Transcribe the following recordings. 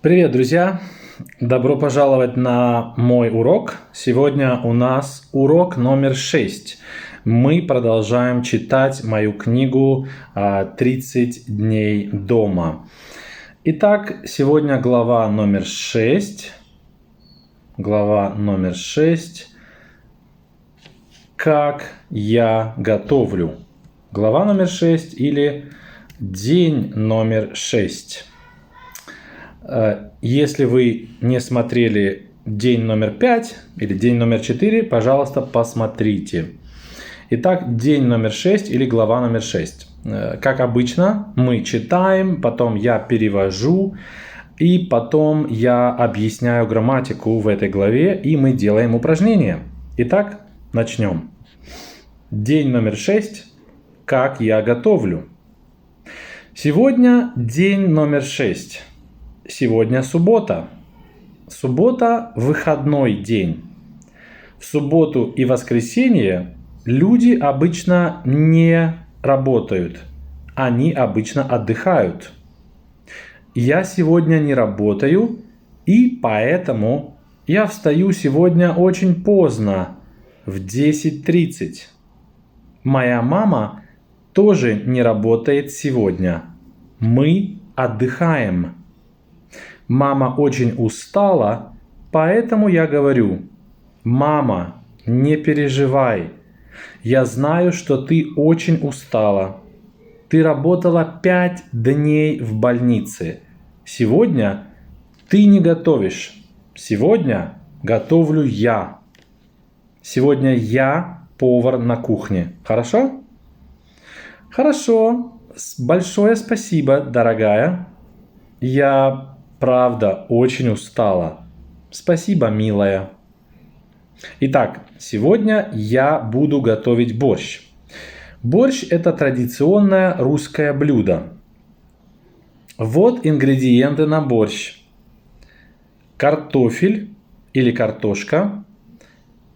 Привет, друзья! Добро пожаловать на мой урок. Сегодня у нас урок номер 6. Мы продолжаем читать мою книгу «30 дней дома». Итак, сегодня глава номер 6. Глава номер 6. Как я готовлю. Глава номер 6 или день номер 6. Если вы не смотрели день номер 5 или день номер 4, пожалуйста, посмотрите. Итак, день номер 6 или глава номер 6. Как обычно, мы читаем, потом я перевожу, и потом я объясняю грамматику в этой главе, и мы делаем упражнения. Итак, начнем. День номер 6. Как я готовлю. Сегодня день номер 6. Сегодня суббота. Суббота – выходной день. В субботу и воскресенье люди обычно не работают. Они обычно отдыхают. Я сегодня не работаю, и поэтому я встаю сегодня очень поздно, в 10:30. Моя мама тоже не работает сегодня. Мы отдыхаем. Мама очень устала, поэтому я говорю: «Мама, не переживай. Я знаю, что ты очень устала. Ты работала 5 дней в больнице. Сегодня ты не готовишь. Сегодня готовлю я. Сегодня я повар на кухне. Хорошо?» Хорошо. Большое спасибо, дорогая. Я правда очень устала. Спасибо, милая. Итак, сегодня я буду готовить борщ. Борщ – это традиционное русское блюдо. Вот ингредиенты на борщ. Картофель или картошка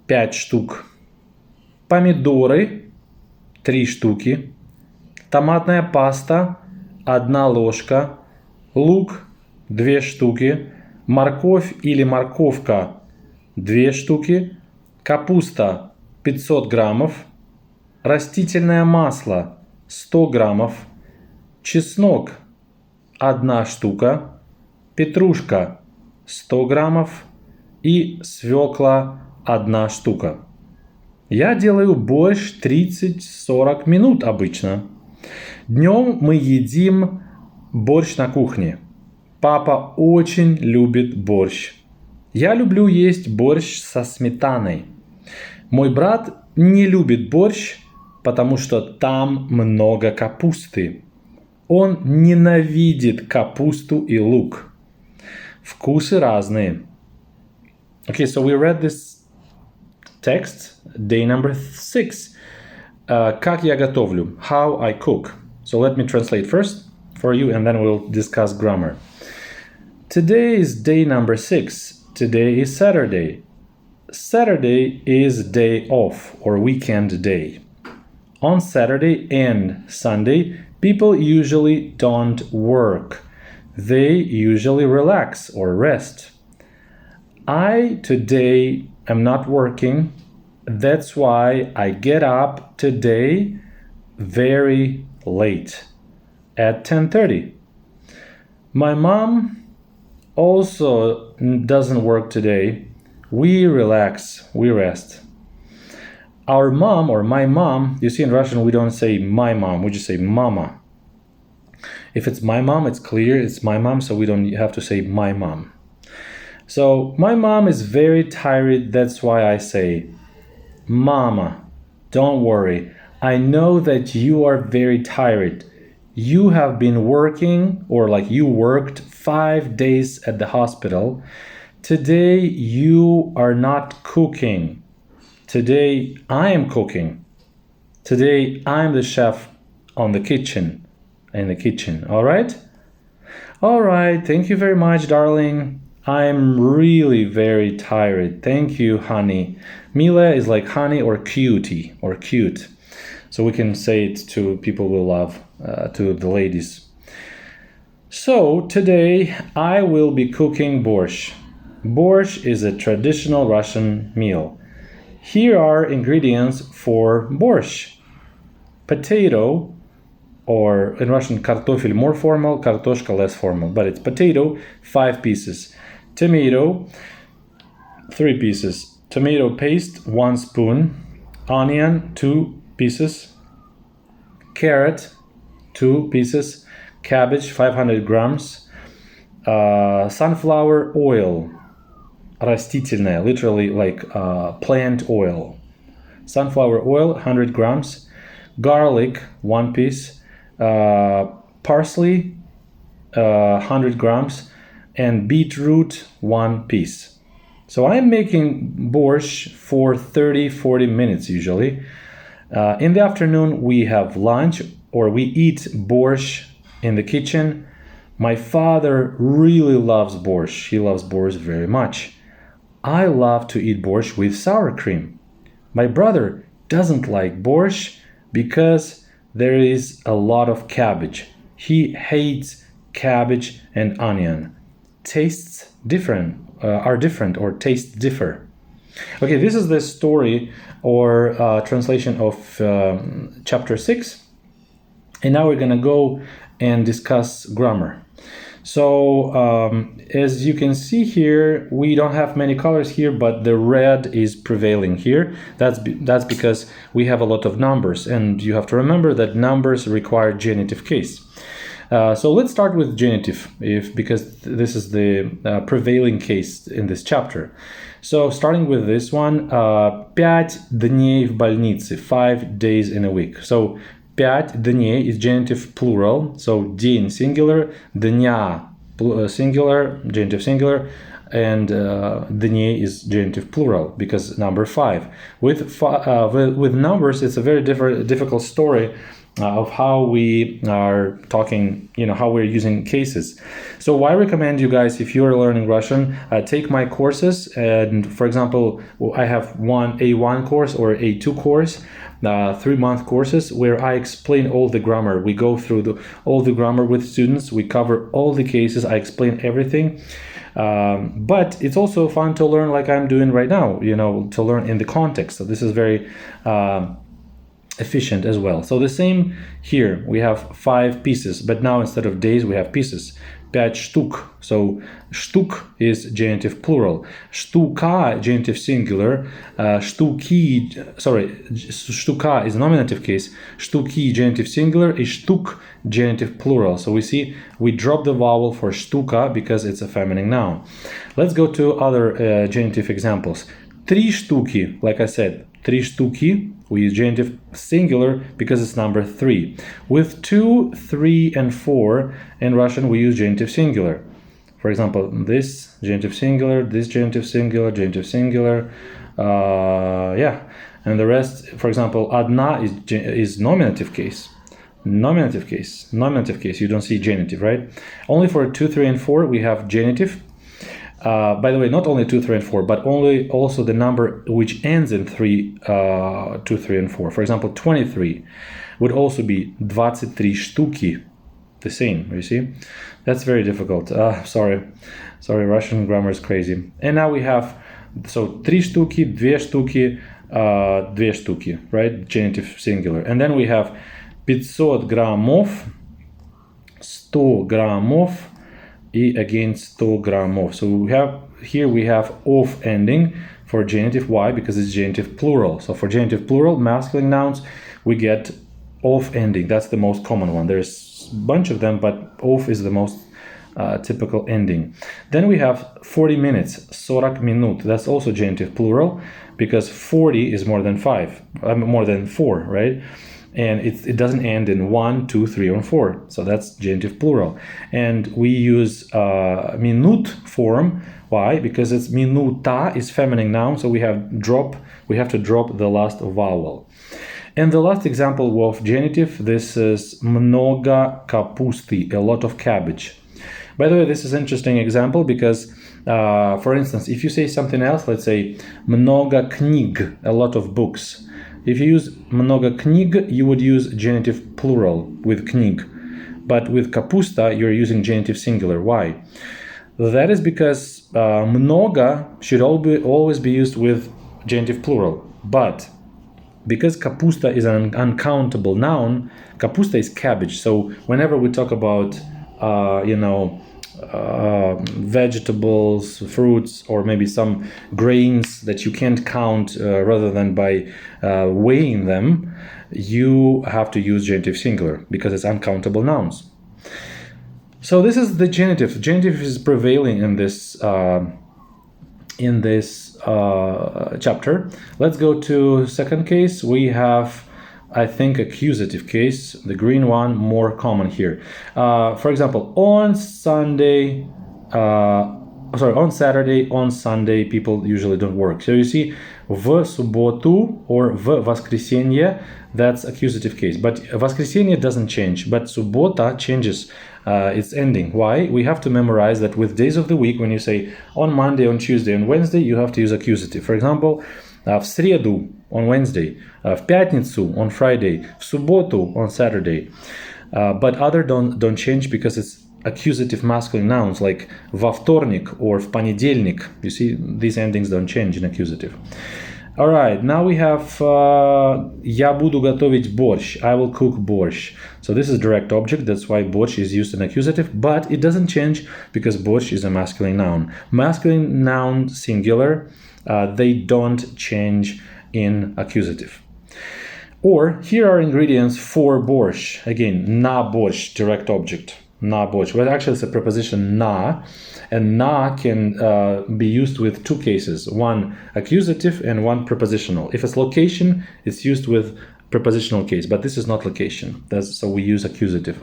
5 штук. Помидоры 3 штуки. Томатная паста 1 ложка. Лук 2 штуки. Морковь или морковка 2 штуки. Капуста 500 граммов. Растительное масло 100 граммов. Чеснок 1 штука. Петрушка 100 граммов. И свекла 1 штука. Я делаю борщ 30-40 минут обычно. Днем мы едим борщ на кухне. Папа очень любит борщ. Я люблю есть борщ со сметаной. Мой брат не любит борщ, потому что там много капусты. Он ненавидит капусту и лук. Вкусы разные. Okay, so we read this text, day number 6. Как я готовлю? How I cook. So let me translate first for you and then we'll discuss grammar. Today is day number 6. Today is Saturday. Saturday is day off or weekend day. On Saturday and Sunday, people usually don't work. They usually relax or rest. I today am not working. That's why I get up today very late at 10:30. My mom also doesn't work today. We relax, we rest. Our mom or my mom, you see in Russian we don't say my mom, we just say mama. If it's my mom, it's clear it's my mom, so we don't have to say my mom. So my mom is very tired, that's why I say, Mama, don't worry. I know that you are very tired. You have been working, or like you worked 5 days at the hospital. Today you are not cooking. Today I am cooking. Today I'm the chef in the kitchen. All right? All right. Thank you very much, darling. I'm really very tired. Thank you, honey. Mila is like honey or cutie or cute. So we can say it to people we love, to the ladies. So today I will be cooking borscht. Borscht is a traditional Russian meal. Here are ingredients for borscht. Potato, or in Russian kartoffel more formal, kartoshka less formal, but it's potato, 5 pieces. Tomato, 3 pieces. Tomato paste, 1 spoon. Onion, 2 pieces. Carrot, 2 pieces. Cabbage, 500 grams. Sunflower oil, растительное, literally like plant oil. Sunflower oil, 100 grams. Garlic, 1 piece. Parsley, 100 grams. And beetroot, 1 piece. So I'm making borscht for 30-40 minutes usually. In the afternoon we have lunch, or we eat borscht in the kitchen. My father really loves borscht. He loves borscht very much. I love to eat borscht with sour cream. My brother doesn't like borscht because there is a lot of cabbage. He hates cabbage and onion. Tastes are different, or tastes differ. Okay, this is the story or translation of chapter 6. And now we're going to go and discuss grammar. So as you can see here, we don't have many colors here, but the red is prevailing here. That's because we have a lot of numbers, and you have to remember that numbers require genitive case. So let's start with genitive, because this is the prevailing case in this chapter. So starting with this one, 5 дней в больнице, 5 days in a week. So 5 дней is genitive plural, so день singular, дня singular, genitive singular, and дней is genitive plural because number 5. With numbers, it's a very difficult story of how we are talking, how we're using cases. So I recommend you guys, if you're learning Russian, take my courses. And for example, I have one A1 course or A2 course, 3-month courses where I explain all the grammar. We go through all the grammar with students. We cover all the cases. I explain everything. But it's also fun to learn like I'm doing right now, to learn in the context. So this is very efficient as well. So the same here, we have 5 pieces, but now instead of days we have pieces. 5 штук. So штук is genitive plural. Штука genitive singular. Штука is nominative case. Штуки genitive singular is штук genitive plural. So we see we drop the vowel for штука because it's a feminine noun. Let's go to other genitive examples. 3 штуки, like I said, 3 штуки. We use genitive singular because it's number 3. With 2, 3, and 4 in Russian, we use genitive singular. For example, this genitive singular, this genitive singular, genitive singular. And the rest, for example, одна is nominative case. Nominative case. You don't see genitive, right? Only for 2, 3, and 4, we have genitive. By the way, not only 2, 3, and 4, but also the number which ends in 3, 2, 3, and 4. For example, 23 would also be 23 штуки. The same, you see? That's very difficult. Sorry, Russian grammar is crazy. And now we have, 3 штуки, 2 штуки, 2 штуки, right? Genitive singular. And then we have 500 граммов, 100 граммов, again 100 граммов. So we have of ending for genitive. Why? Because it's genitive plural. So for genitive plural masculine nouns, we get of ending. That's the most common one. There's a bunch of them, but of is the most typical ending. Then we have 40 minutes, 40 minut. That's also genitive plural because 40 is more than 4, right? And it doesn't end in 1, 2, 3, or 4. So that's genitive plural. And we use minut form. Why? Because it's minuta is feminine noun, so we have to drop the last vowel. And the last example of genitive, this is много капусты, a lot of cabbage. By the way, this is an interesting example because, for instance, if you say something else, let's say много книг, a lot of books. If you use много книг, you would use genitive plural with книг. but with kapusta, you're using genitive singular. Why? That is because много should always be used with genitive plural. But because kapusta is an uncountable noun, kapusta is cabbage. So whenever we talk about, vegetables, fruits, or maybe some grains that you can't count rather than by weighing them, you have to use genitive singular because it's uncountable nouns. So this is the genitive. Genitive is prevailing in this chapter. Let's go to second case. We have, I think, accusative case, the green one, more common here. For example, on Saturday, on Sunday, people usually don't work. So you see, в субботу or в воскресенье, that's accusative case. But воскресенье doesn't change, but суббота changes its ending. Why? We have to memorize that with days of the week, when you say on Monday, on Tuesday, on Wednesday, you have to use accusative. For example, в среду, on Wednesday, в пятницу, on Friday, в субботу, on Saturday. But other don't change because it's accusative masculine nouns like во вторник or в понедельник. You see, these endings don't change in accusative. All right, now we have я буду готовить борщ. I will cook борщ. So this is direct object. That's why борщ is used in accusative, but it doesn't change because борщ is a masculine noun. Masculine noun singular, they don't change in accusative. Or here are ingredients for борщ. Again, на борщ, direct object. На борщ. Well, actually, it's a preposition на, and на can be used with two cases, one accusative and one prepositional. If it's location, it's used with prepositional case, but this is not location. So we use accusative.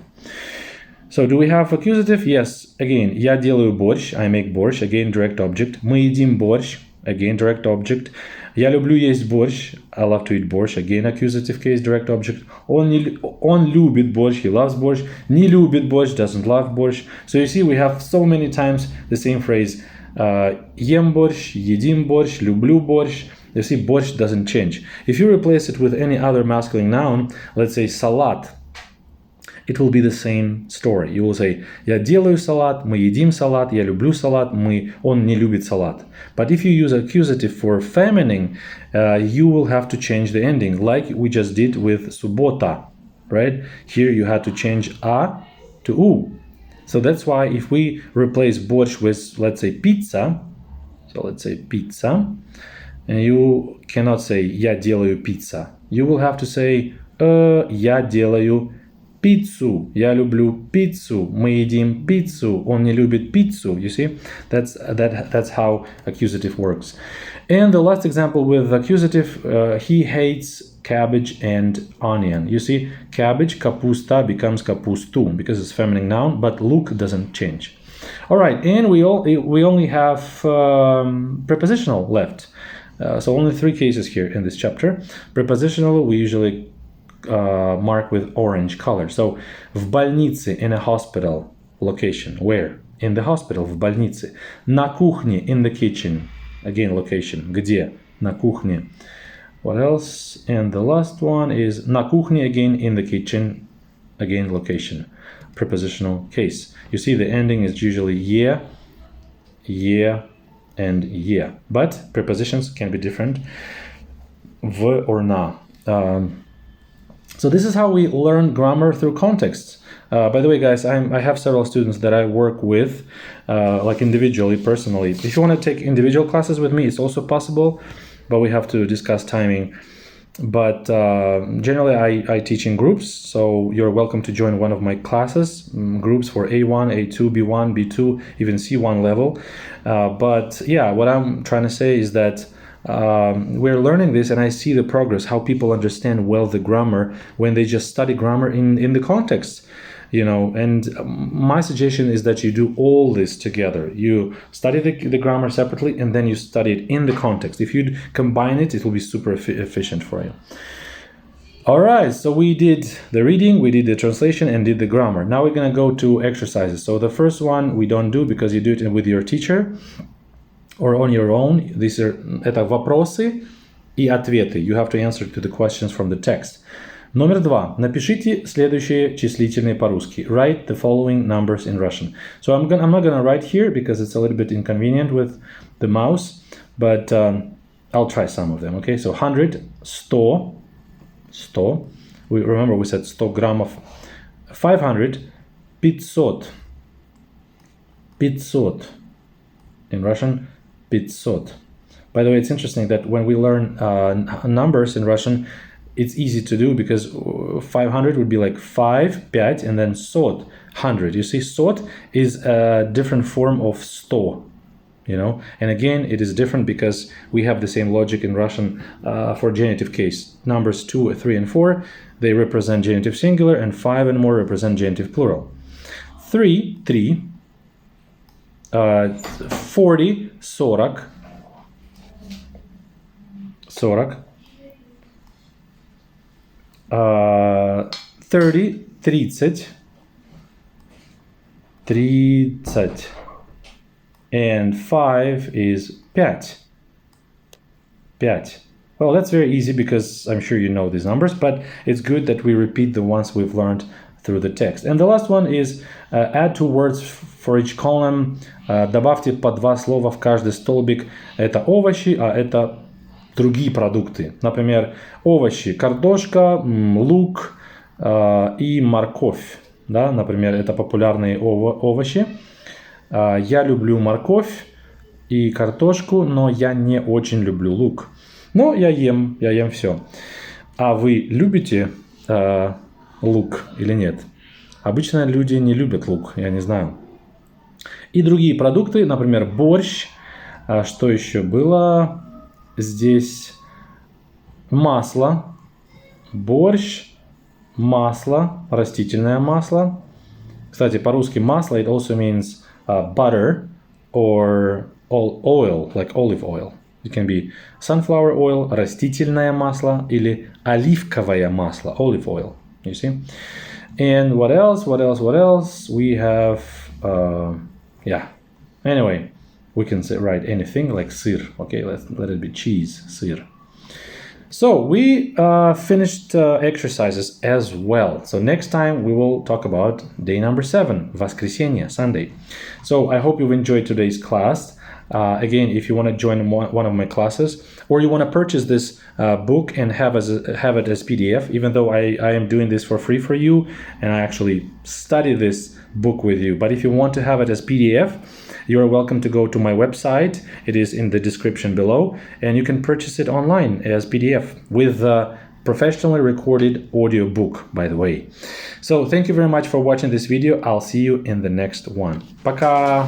So do we have accusative? Yes. Again, я делаю борщ, I make борщ, again, direct object. Мы едим борщ, again, direct object. Я люблю есть борщ, I love to eat борщ, again, accusative case, direct object. Он любит борщ, he loves борщ. Не любит борщ, doesn't love борщ. So you see, we have so many times the same phrase. Ем борщ, едим борщ, люблю борщ. You see, борщ doesn't change. If you replace it with any other masculine noun, let's say салат, it will be the same story. You will say, я делаю салат, мы едим салат, я люблю салат, он не любит салат. But if you use accusative for feminine, you will have to change the ending, like we just did with суббота, right? Here you had to change a to u. So that's why if we replace борщ with, let's say, pizza, so let's say pizza, and you cannot say я делаю pizza. You will have to say я делаю пиццу. Я люблю пиццу. Мы едим пиццу. Он не любит пиццу. You see, that's how accusative works. And the last example with accusative, he hates cabbage and onion. You see, cabbage, kapusta becomes kapustу because it's feminine noun, but look doesn't change. All right, and we only have prepositional left. So only three cases here in this chapter. Prepositional we usually mark with orange color. So в больнице, in a hospital location. Where? In the hospital, в больнице. На кухне, in the kitchen. Again, location. Где? На кухне. What else? And the last one is на кухне, again, in the kitchen. Again, location. Prepositional case. You see the ending is usually yeah, and yeah. But prepositions can be different. В or на. So this is how we learn grammar through context. By the way, guys, I have several students that I work with, like individually, personally. If you want to take individual classes with me, it's also possible, but we have to discuss timing. But generally, I teach in groups, so you're welcome to join one of my classes, groups for A1, A2, B1, B2, even C1 level. But yeah, what I'm trying to say is that we're learning this, and I see the progress, how people understand well the grammar when they just study grammar in the context, and my suggestion is that you do all this together. You study the grammar separately, and then you study it in the context. If you combine it, it will be super efficient for you. All right, so we did the reading, we did the translation, and did the grammar. Now we're going to go to exercises. So the first one we don't do because you do it with your teacher or on your own. Это вопросы и ответы. You have to answer to the questions from the text. Номер 2. Напишите следующие числительные по-русски. Write the following numbers in Russian. So I'm not gonna write here because it's a little bit inconvenient with the mouse, but I'll try some of them, okay? So 100, 100. Remember we said 100 граммов. 500, 500. 500. In Russian, 500. By the way, it's interesting that when we learn numbers in Russian, it's easy to do because 500 would be like 5, 5, and then sot, 100. You see, sot is a different form of 100, you know? And again, it is different because we have the same logic in Russian for genitive case. Numbers 2, 3, and 4, they represent genitive singular, and 5 and more represent genitive plural. 3, 40, 40. 30, 30. 30. And 5 is 5. 5. Well, that's very easy because I'm sure you know these numbers, but it's good that we repeat the ones we've learned through the text. And the last one is add 2 words for each column. Добавьте по 2 слова в каждый столбик. Это овощи, а это другие продукты. Например, овощи, картошка, лук и морковь. Да? Например, это популярные овощи. Я люблю морковь и картошку, но я не очень люблю лук. Но я ем все. А вы любите лук или нет? Обычно люди не любят лук, я не знаю. И другие продукты, например, борщ. Что еще было? Здесь масло, борщ, масло, растительное масло. Кстати, по-русски масло, it also means butter or oil, like olive oil. It can be sunflower oil, растительное масло, или оливковое масло, olive oil, you see? And what else? We have, anyway, we can write anything like сыр, okay? Let it be cheese, сыр. So we finished exercises as well. So next time we will talk about day number 7, воскресенье, Sunday. So I hope you've enjoyed today's class. Again, if you want to join one of my classes, or you want to purchase this book and have it as PDF, even though I am doing this for free for you, and I actually study this book with you. But if you want to have it as PDF, you're welcome to go to my website. It is in the description below, and you can purchase it online as PDF with the professionally recorded audio book, by the way. So thank you very much for watching this video. I'll see you in the next one. Пока!